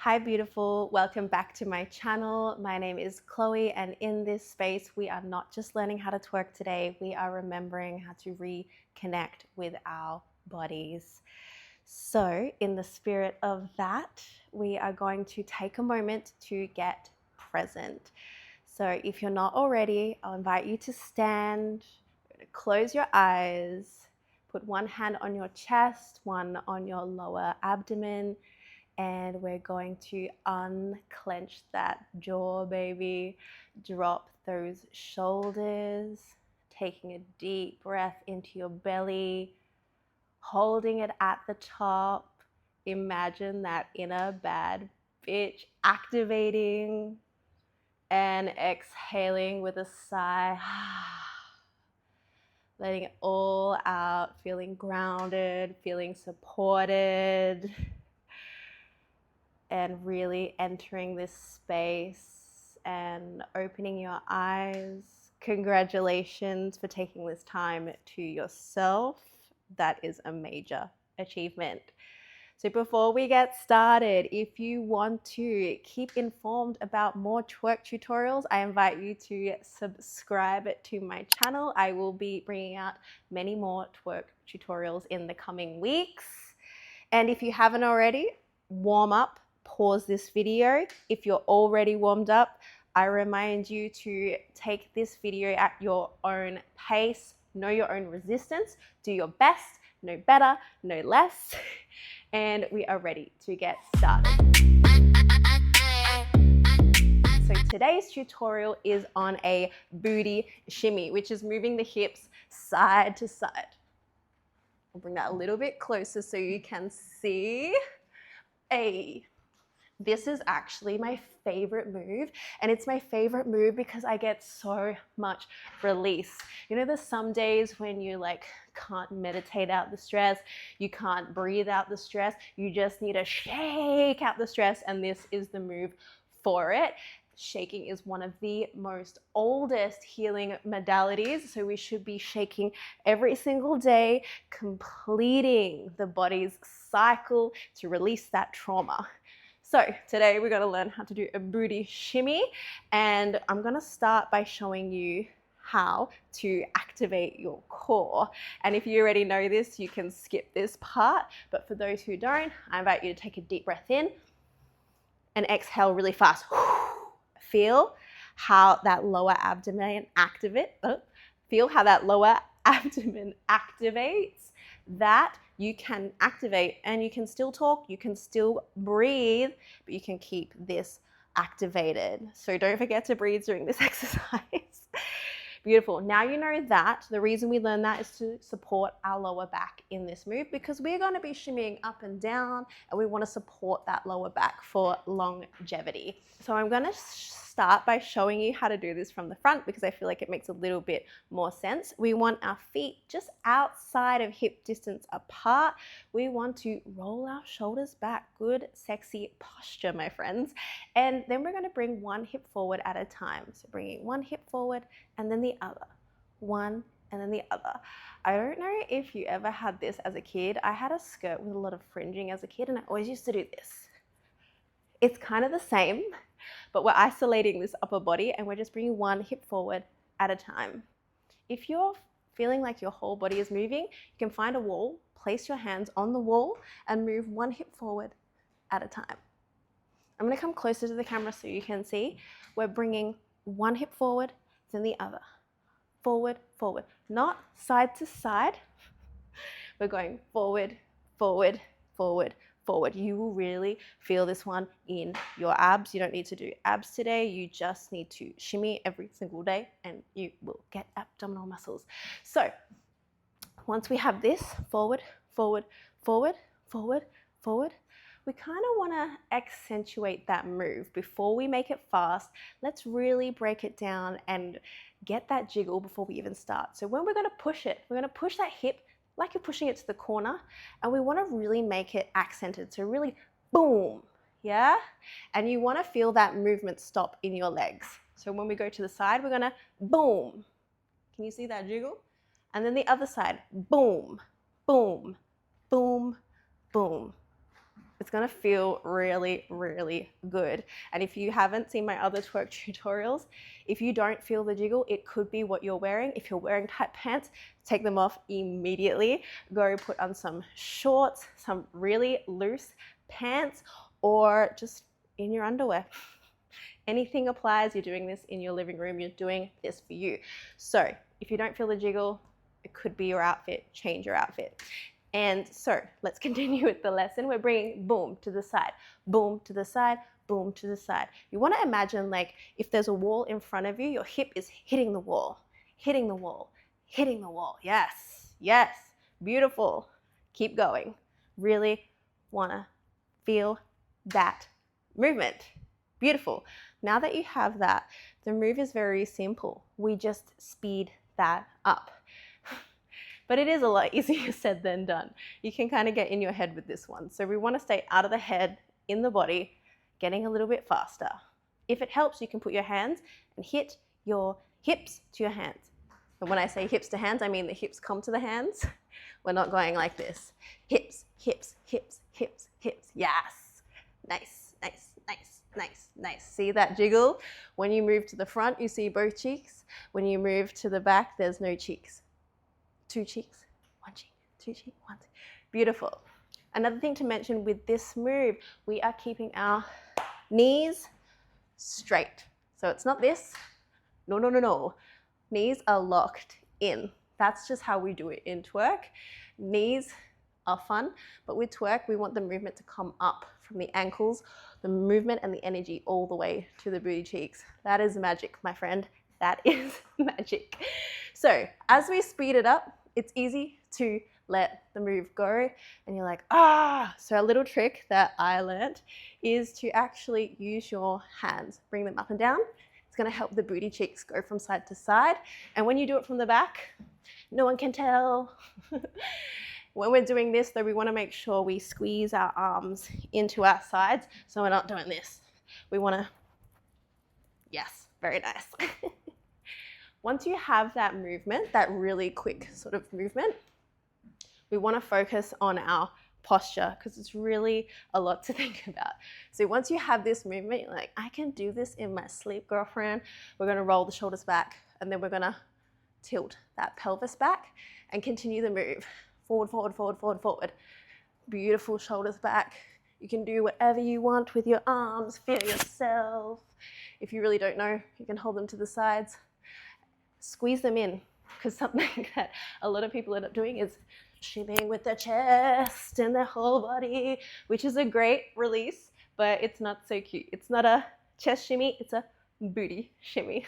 Hi beautiful, welcome back to my channel. My name is Chloe, and in this space we are not just learning how to twerk today, we are remembering how to reconnect with our bodies. So in the spirit of that, we are going to take a moment to get present. So if you're not already, I'll invite you to stand, close your eyes, put one hand on your chest, one on your lower abdomen, and we're going to unclench that jaw, baby. Drop those shoulders, taking a deep breath into your belly, holding it at the top. Imagine that inner bad bitch activating and exhaling with a sigh. Letting it all out, feeling grounded, feeling supported, and really entering this space and opening your eyes. Congratulations for taking this time to yourself. That is a major achievement. So before we get started, if you want to keep informed about more twerk tutorials, I invite you to subscribe to my channel. I will be bringing out many more twerk tutorials in the coming weeks. And if you haven't already, warm up, pause this video. If you're already warmed up, I remind you to take this video at your own pace, know your own resistance, do your best, no better, no less, and we are ready to get started. So today's tutorial is on a booty shimmy, which is moving the hips side to side. I'll bring that a little bit closer so you can see. This is actually my favorite move, and it's my favorite move because I get so much release. You know, there's some days when you can't meditate out the stress, you can't breathe out the stress, you just need to shake out the stress, and this is the move for it. Shaking is one of the most oldest healing modalities, so we should be shaking every single day, completing the body's cycle to release that trauma. So today we're going to learn how to do a booty shimmy, and I'm going to start by showing you how to activate your core. And if you already know this, you can skip this part, but for those who don't, I invite you to take a deep breath in and exhale really fast. Feel how that lower abdomen activates. That you can activate, and you can still talk, you can still breathe, but you can keep this activated. So don't forget to breathe during this exercise. Beautiful. Now you know that. The reason we learn that is to support our lower back in this move, because we're going to be shimmying up and down, and we want to support that lower back for longevity. So I'm going to start by showing you how to do this from the front, because I feel like it makes a little bit more sense. We want our feet just outside of hip distance apart. We want to roll our shoulders back. Good, sexy posture, my friends. And then we're going to bring one hip forward at a time. So bringing one hip forward and then the other, one and then the other. I don't know if you ever had this as a kid. I had a skirt with a lot of fringing as a kid, and I always used to do this. It's kind of the same, but we're isolating this upper body, and we're just bringing one hip forward at a time. If you're feeling like your whole body is moving, you can find a wall, place your hands on the wall, and move one hip forward at a time. I'm going to come closer to the camera so you can see. We're bringing one hip forward, then the other. Forward, forward. Not side to side. We're going forward, forward, forward, forward. You will really feel this one in your abs. You don't need to do abs today. You just need to shimmy every single day, and you will get abdominal muscles. So once we have this forward, forward, forward, forward, forward, we kind of want to accentuate that move. Before we make it fast, let's really break it down and get that jiggle before we even start. So when we're going to push it, we're going to push that hip like you're pushing it to the corner, and we want to really make it accented. So really boom, yeah? And you want to feel that movement stop in your legs. So when we go to the side, we're going to boom. Can you see that jiggle? And then the other side, boom, boom, boom, boom. It's gonna feel really, really good. And if you haven't seen my other twerk tutorials, if you don't feel the jiggle, it could be what you're wearing. If you're wearing tight pants, take them off immediately. Go put on some shorts, some really loose pants, or just in your underwear. Anything applies. You're doing this in your living room. You're doing this for you. So if you don't feel the jiggle, it could be your outfit. Change your outfit. And so let's continue with the lesson. We're bringing boom to the side, boom to the side, boom to the side. You want to imagine like if there's a wall in front of you, your hip is hitting the wall, hitting the wall, hitting the wall. Yes, yes, beautiful. Keep going. Really want to feel that movement. Beautiful. Now that you have that, the move is very simple. We just speed that up. But it is a lot easier said than done. You can kind of get in your head with this one. So we want to stay out of the head, in the body, getting a little bit faster. If it helps, you can put your hands and hit your hips to your hands. And when I say hips to hands, I mean the hips come to the hands. We're not going like this. Hips, hips, hips, hips, hips. Yes. Nice, nice, nice, nice, nice. See that jiggle? When you move to the front, you see both cheeks. When you move to the back, there's no cheeks. Two cheeks, one cheek, two cheeks, one cheek. Beautiful. Another thing to mention with this move, we are keeping our knees straight. So it's not this. No, no, no, no. Knees are locked in. That's just how we do it in twerk. Knees are fun, but with twerk, we want the movement to come up from the ankles, the movement and the energy all the way to the booty cheeks. That is magic, my friend. That is magic. So as we speed it up, it's easy to let the move go and you're like, ah. So a little trick that I learned is to actually use your hands, bring them up and down. It's gonna help the booty cheeks go from side to side. And when you do it from the back, no one can tell. When we're doing this though, we wanna make sure we squeeze our arms into our sides so we're not doing this. We wanna, yes, very nice. Once you have that movement, that really quick sort of movement, we want to focus on our posture because it's really a lot to think about. So once you have this movement, you're like, I can do this in my sleep, girlfriend. We're going to roll the shoulders back and then we're going to tilt that pelvis back and continue the move. Forward, forward, forward, forward, forward. Beautiful shoulders back. You can do whatever you want with your arms. Feel yourself. If you really don't know, you can hold them to the sides. Squeeze them in, because something that a lot of people end up doing is shimmying with their chest and their whole body, which is a great release, but it's not so cute. It's not a chest shimmy, it's a booty shimmy.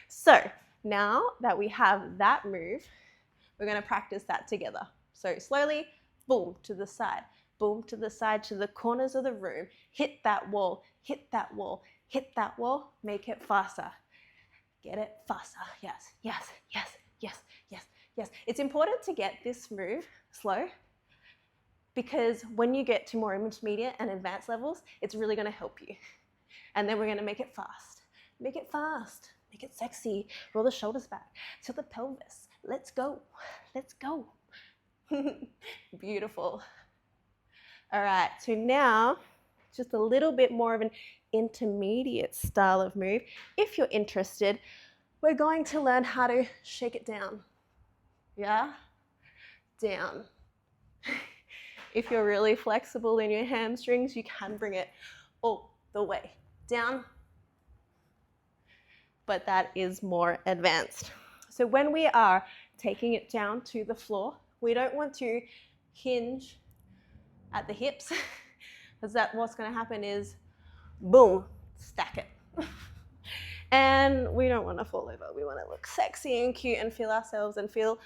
So now that we have that move, we're going to practice that together. So slowly, boom, to the side, boom, to the side, to the corners of the room. Hit that wall, hit that wall, hit that wall, make it faster. Get it faster. Yes, yes, yes, yes, yes, yes. It's important to get this move slow because when you get to more intermediate and advanced levels, it's really going to help you. And then we're going to make it fast. Make it fast. Make it sexy. Roll the shoulders back. Tilt the pelvis. Let's go. Let's go. Beautiful. All right. So now just a little bit more of an intermediate style of move. If you're interested, we're going to learn how to shake it down. Yeah? Down. If you're really flexible in your hamstrings, you can bring it all the way down. But that is more advanced. So when we are taking it down to the floor, we don't want to hinge at the hips because what's going to happen is boom, stack it. And we don't want to fall over. We want to look sexy and cute and feel ourselves and feel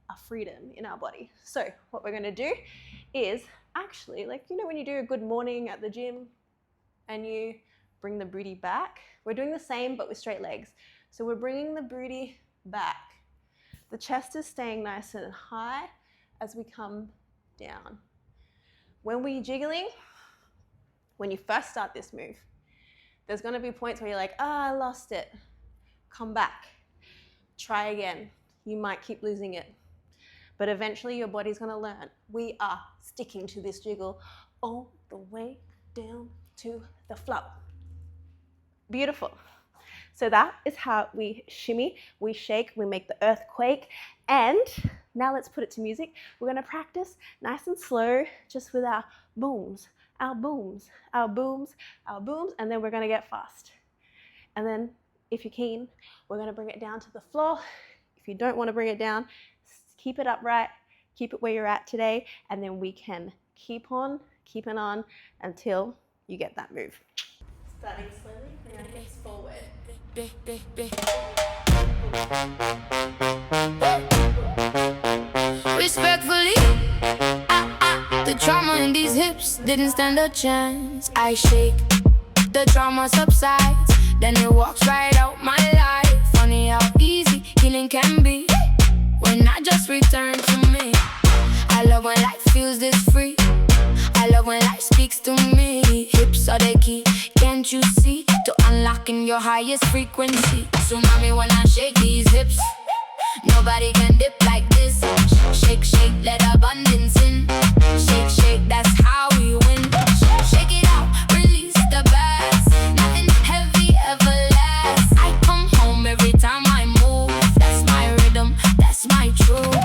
a freedom in our body. So what we're going to do is actually, like, you know, when you do a good morning at the gym and you bring the booty back, we're doing the same but with straight legs. So we're bringing the booty back. The chest is staying nice and high as we come down. When we're jiggling, when you first start this move, there's going to be points where you're like, I lost it. Come back. Try again. You might keep losing it. But eventually your body's going to learn. We are sticking to this jiggle all the way down to the floor. Beautiful. So that is how we shimmy, we shake, we make the earth quake. And now let's put it to music. We're gonna practice nice and slow, just with our booms, our booms, our booms, our booms, and then we're gonna get fast. And then if you're keen, we're gonna bring it down to the floor. If you don't wanna bring it down, keep it upright, keep it where you're at today, and then we can keep on, keeping on until you get that move. Starting slowly, bring our hips forward. Respectfully, the trauma in these hips didn't stand a chance. I shake, the trauma subsides, then it walks right out my life. Funny how easy healing can be when I just return to me. I love when life feels this free. I love when life speaks to me. Hips are the key, can't you see? To unlocking your highest frequency. Tsunami when I shake these hips. Nobody can dip like this. Shake, shake, let abundance in. Shake, shake, that's how we win. Shake it out, release the bass. Nothing heavy ever lasts. I come home every time I move. That's my rhythm, that's my truth.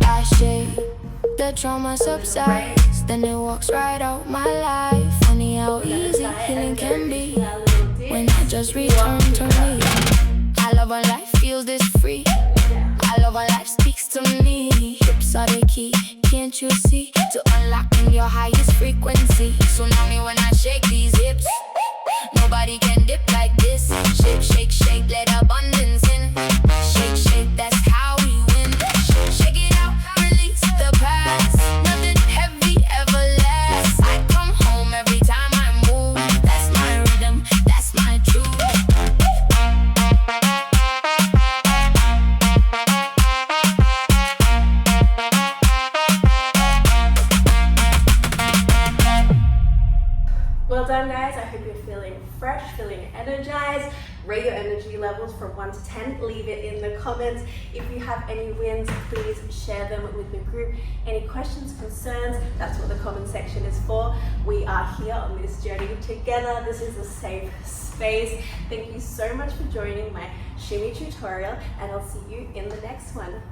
I shake, the trauma subsides, then it walks right out my life. Funny how easy healing can be when I just return to me. I love when life feels this free. I love when life speaks to me. Hips are the key, can't you see? To unlocking your highest frequency. Tsunami when I shake these hips. Nobody can dip like this. Shake, shake, shake, let abundance in. Shake, shake, that's how we win. Shake it out, release the past. Nothing heavy ever lasts. I come home every time I move. That's my rhythm, that's my truth. Well done, guys. I hope you're feeling fresh, feeling energized. Rate your energy levels from 1 to 10. Leave it in the comments. If you have any wins, please share them with the group. Any questions, concerns, that's what the comment section is for. We are here on this journey together. This is a safe space. Thank you so much for joining my shimmy tutorial, and I'll see you in the next one.